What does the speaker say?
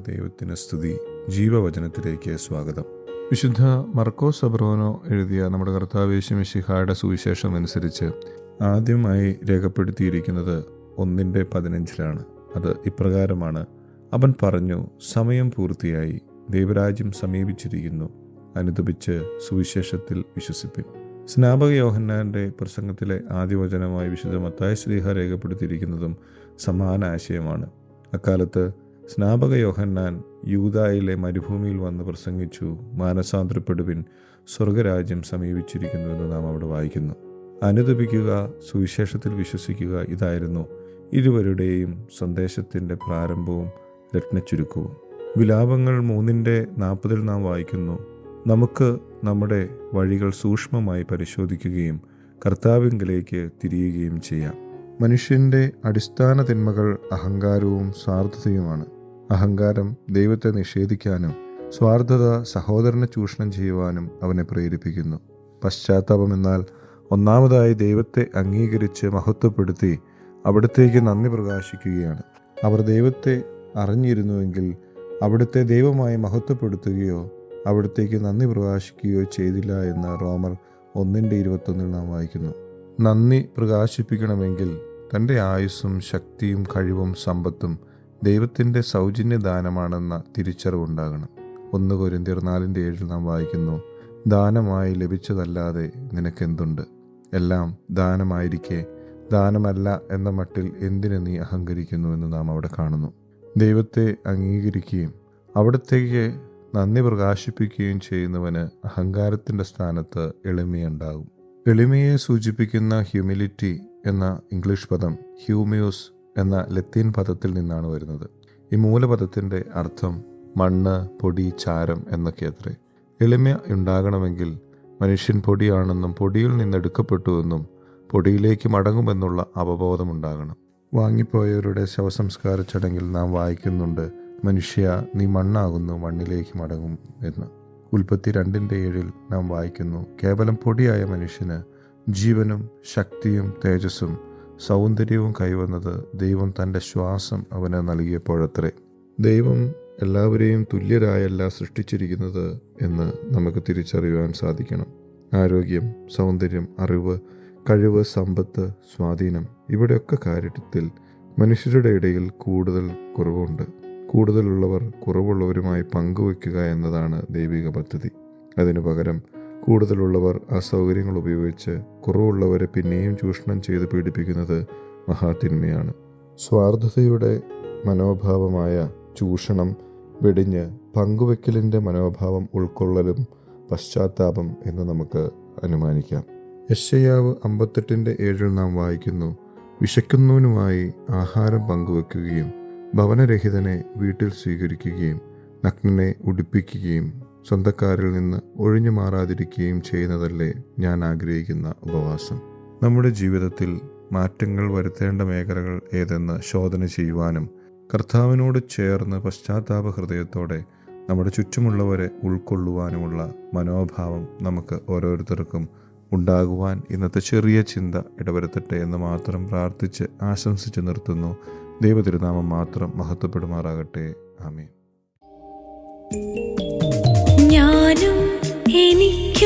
ദൈവത്തിന് സ്തുതി. ജീവവചനത്തിലേക്ക് സ്വാഗതം. വിശുദ്ധ മർക്കോസ് അബ്രോനോ എഴുതിയ നമ്മുടെ കർത്താവ് യേശു മിശിഹായുടെ സുവിശേഷം അനുസരിച്ച് ആദ്യമായി രേഖപ്പെടുത്തിയിരിക്കുന്നത് 1:15 അത് ഇപ്രകാരമാണ്: അവൻ പറഞ്ഞു, സമയം പൂർത്തിയായി, ദൈവരാജ്യം സമീപിച്ചിരിക്കുന്നു, അനുതപിച്ച് സുവിശേഷത്തിൽ വിശ്വസിപ്പിൻ. സ്നാപക യോഹന്നാന്റെ പ്രസംഗത്തിലെ ആദ്യവചനമായി വിശുദ്ധ മത്തായി ശ്ലീഹ രേഖപ്പെടുത്തിയിരിക്കുന്നതും സമാന ആശയമാണ്. അക്കാലത്ത് സ്നാപക യോഹന്നാൻ യൂദായിലെ മരുഭൂമിയിൽ വന്ന് പ്രസംഗിച്ചു, മാനസാന്തരപ്പെടുവിൻ, സ്വർഗരാജ്യം സമീപിച്ചിരിക്കുന്നുവെന്ന് നാം അവിടെ വായിക്കുന്നു. അനുതപിക്കുക, സുവിശേഷത്തിൽ വിശ്വസിക്കുക, ഇതായിരുന്നു ഇരുവരുടെയും സന്ദേശത്തിൻ്റെ പ്രാരംഭവും രത്നച്ചുരുക്കവും. വിലാപങ്ങൾ 3:40 നാം വായിക്കുന്നു: നമുക്ക് നമ്മുടെ വഴികൾ സൂക്ഷ്മമായി പരിശോധിക്കുകയും കർത്താവിങ്കലേക്ക് തിരിയുകയും ചെയ്യാം. മനുഷ്യൻ്റെ അടിസ്ഥാന തിന്മകൾ അഹങ്കാരവും സ്വാർത്ഥതയുമാണ്. അഹങ്കാരം ദൈവത്തെ നിഷേധിക്കാനും സ്വാർത്ഥത സഹോദരനെ ചൂഷണം ചെയ്യുവാനും അവനെ പ്രേരിപ്പിക്കുന്നു. പശ്ചാത്താപം എന്നാൽ ഒന്നാമതായി ദൈവത്തെ അംഗീകരിച്ച് മഹത്വപ്പെടുത്തി അവിടത്തേക്ക് നന്ദി പ്രകാശിക്കുകയാണ്. അവർ ദൈവത്തെ അറിഞ്ഞിരുന്നുവെങ്കിൽ അവിടുത്തെ ദൈവമായി മഹത്വപ്പെടുത്തുകയോ അവിടത്തേക്ക് നന്ദി പ്രകാശിക്കുകയോ ചെയ്തില്ല എന്ന് റോമർ 1:21 നാം വായിക്കുന്നു. നന്ദി പ്രകാശിപ്പിക്കണമെങ്കിൽ തൻ്റെ ആയുസ്സും ശക്തിയും കഴിവും സമ്പത്തും ദൈവത്തിൻ്റെ സൗജന്യദാനമാണെന്ന തിരിച്ചറിവുണ്ടാകണം. 1 കൊരിന്ത്യർ 4:7 നാം വായിക്കുന്നു: ദാനമായി ലഭിച്ചതല്ലാതെ നിനക്കെന്തുണ്ട്? എല്ലാം ദാനമായിരിക്കെ ദാനമല്ല എന്ന മട്ടിൽ എന്തിന് നീ അഹങ്കരിക്കുന്നു എന്ന് നാം അവിടെ കാണുന്നു. ദൈവത്തെ അംഗീകരിക്കുകയും അവിടത്തേക്ക് നന്ദി പ്രകാശിപ്പിക്കുകയും ചെയ്യുന്നവന് അഹങ്കാരത്തിൻ്റെ സ്ഥാനത്ത് എളിമയുണ്ടാകും. എളിമയെ സൂചിപ്പിക്കുന്ന ഹ്യൂമിലിറ്റി എന്ന ഇംഗ്ലീഷ് പദം ഹ്യൂമിയൂസ് എന്ന ലത്തീൻ പദത്തിൽ നിന്നാണ് വരുന്നത്. ഈ മൂലപദത്തിൻ്റെ അർത്ഥം മണ്ണ്, പൊടി, ചാരം എന്നൊക്കെ അത്രേ. എളിമ ഉണ്ടാകണമെങ്കിൽ മനുഷ്യൻ പൊടിയാണെന്നും പൊടിയിൽ നിന്നെടുക്കപ്പെട്ടുവെന്നും പൊടിയിലേക്ക് മടങ്ങുമെന്നുള്ള അവബോധമുണ്ടാകണം. വാങ്ങിപ്പോയവരുടെ ശവസംസ്കാര ചടങ്ങിൽ നാം വായിക്കുന്നുണ്ട്: മനുഷ്യ, നീ മണ്ണാകുന്നു, മണ്ണിലേക്ക് മടങ്ങും എന്ന്. ഉൽപ്പത്തി 2:7 നാം വായിക്കുന്നു: കേവലം പൊടിയായ മനുഷ്യന് ജീവനും ശക്തിയും തേജസ്സും സൗന്ദര്യവും കൈവന്നത് ദൈവം തൻ്റെ ശ്വാസം അവന് നൽകിയപ്പോഴത്രേ. ദൈവം എല്ലാവരെയും തുല്യരായല്ല സൃഷ്ടിച്ചിരിക്കുന്നത് എന്ന് നമുക്ക് തിരിച്ചറിയുവാൻ സാധിക്കണം. ആരോഗ്യം, സൗന്ദര്യം, അറിവ്, കഴിവ്, സമ്പത്ത്, സ്വാധീനം, ഇവിടെയൊക്കെ കാര്യത്തിൽ മനുഷ്യരുടെ ഇടയിൽ കൂടുതൽ കുറവുണ്ട്. കൂടുതലുള്ളവർ കുറവുള്ളവരുമായി പങ്കുവയ്ക്കുക എന്നതാണ് ദൈവിക പദ്ധതി. അതിനു പകരം കൂടുതലുള്ളവർ ആ സൗകര്യങ്ങൾ ഉപയോഗിച്ച് കുറവുള്ളവരെ പിന്നെയും ചൂഷണം ചെയ്ത് പീഡിപ്പിക്കുന്നത് മഹാതിന്മയാണ്. സ്വാർത്ഥതയുടെ മനോഭാവമായ ചൂഷണം വെടിഞ്ഞ് പങ്കുവയ്ക്കലിൻ്റെ മനോഭാവം ഉൾക്കൊള്ളലും പശ്ചാത്താപം എന്ന് നമുക്ക് അനുമാനിക്കാം. യെശയ്യാവ് 58:7 നാം വായിക്കുന്നു: വിശക്കുന്നവനുമായി ആഹാരം പങ്കുവെക്കുകയും ഭവനരഹിതനെ വീട്ടിൽ സ്വീകരിക്കുകയും നഗ്നനെ ഉടുപ്പിക്കുകയും സ്വന്തക്കാരിൽ നിന്ന് ഒഴിഞ്ഞു മാറാതിരിക്കുകയും ചെയ്യുന്നതല്ലേ ഞാൻ ആഗ്രഹിക്കുന്ന ഉപവാസം. നമ്മുടെ ജീവിതത്തിൽ മാറ്റങ്ങൾ വരുത്തേണ്ട മേഖലകൾ ഏതെന്ന് ശോധന ചെയ്യുവാനും കർത്താവിനോട് ചേർന്ന് പശ്ചാത്താപ ഹൃദയത്തോടെ നമ്മുടെ ചുറ്റുമുള്ളവരെ ഉൾക്കൊള്ളുവാനുമുള്ള മനോഭാവം നമുക്ക് ഓരോരുത്തർക്കും ഉണ്ടാകുവാൻ ഇന്നത്തെ ചെറിയ ചിന്ത ഇടവരുത്തട്ടെ എന്ന് മാത്രം പ്രാർത്ഥിച്ച് ആശംസിച്ച് നിർത്തുന്നു. ദൈവതിരുനാമം മാത്രം മഹത്വപ്പെടുമാറാകട്ടെ. ആമേൻ. ഞാനും എനിക്ക്